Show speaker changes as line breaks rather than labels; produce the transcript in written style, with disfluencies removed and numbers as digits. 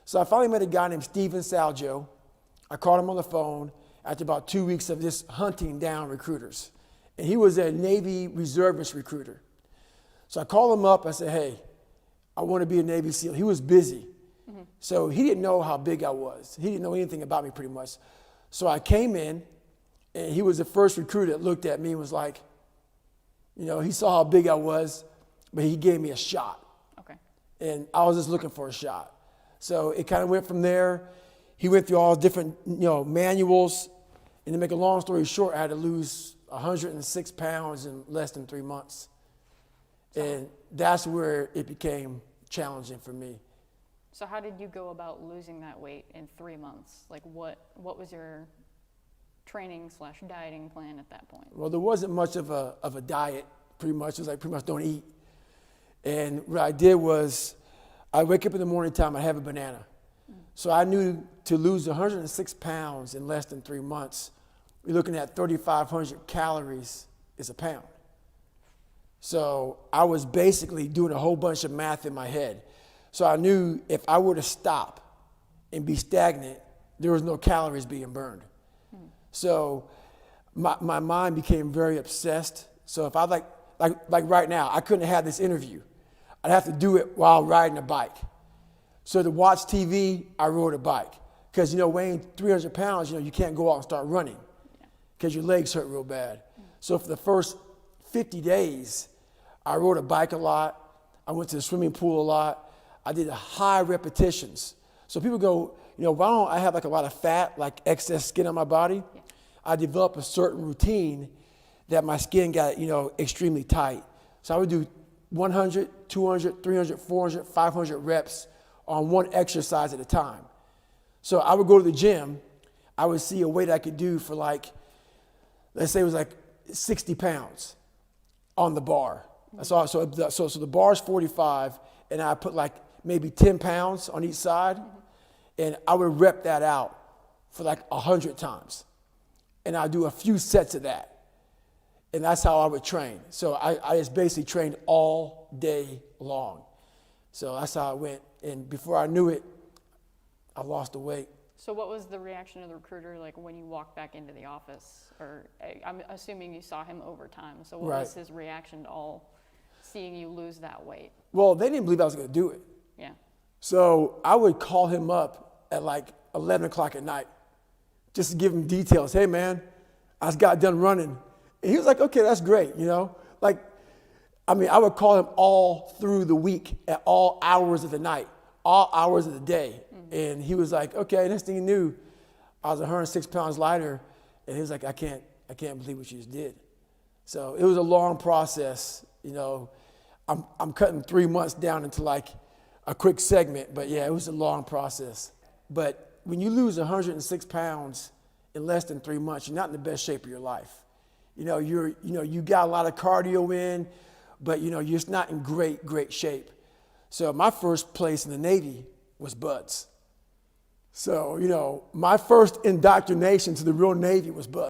So I finally met a guy named Steven Saljo. I called him on the phone after about 2 weeks of just hunting down recruiters. And he was a Navy reservist recruiter. So I called him up. I said, hey, I want to be a Navy SEAL. He was busy. So he didn't know how big I was. He didn't know anything about me pretty much. So I came in, and he was the first recruiter that looked at me and was like, he saw how big I was, but he gave me a shot.
Okay.
And I was just looking for a shot. So it kind of went from there. He went through all different, manuals. And to make a long story short, I had to lose 106 pounds in less than 3 months. And that's where it became challenging for me.
So how did you go about losing that weight in 3 months? Like what was your training/dieting plan at that point?
Well, there wasn't much of a diet, pretty much. It was like pretty much don't eat. And what I did was I wake up in the morning time, I have a banana. So I knew to lose 106 pounds in less than 3 months, you're looking at 3,500 calories is a pound. So I was basically doing a whole bunch of math in my head. So I knew if I were to stop and be stagnant, there was no calories being burned. So my mind became very obsessed. So if I like right now, I couldn't have this interview. I'd have to do it while riding a bike. So to watch TV, I rode a bike. Because, weighing 300 pounds, you can't go out and start running because your legs hurt real bad. So for the first 50 days, I rode a bike a lot. I went to the swimming pool a lot. I did high repetitions. So people go, why don't I have like a lot of fat, like excess skin on my body?
Yeah.
I developed a certain routine that my skin got, extremely tight. So I would do 100, 200, 300, 400, 500 reps on one exercise at a time. So I would go to the gym. I would see a weight I could do for let's say it was like 60 pounds on the bar. So the bar is 45, and I put maybe 10 pounds on each side, and I would rep that out for 100 times. And I'd do a few sets of that. And that's how I would train. So I just basically trained all day long. So that's how it went. And before I knew it, I lost the weight.
So what was the reaction of the recruiter when you walked back into the office? Or I'm assuming you saw him over time. So what was his reaction to all seeing you lose that weight?
Well, they didn't believe I was going to do it.
Yeah.
So I would call him up at 11 o'clock at night just to give him details. Hey, man, I just got done running. And he was like, okay, that's great, I would call him all through the week at all hours of the night, all hours of the day. And he was like, okay, next thing he knew, I was 106 pounds lighter. And he was like, I can't believe what you just did. So it was a long process. I'm cutting 3 months down into a quick segment, but yeah, it was a long process. But when you lose 106 pounds in less than 3 months, you're not in the best shape of your life. You got a lot of cardio in, but you're just not in great shape. So my first place in the Navy was buds. So, my first indoctrination to the real Navy was buds.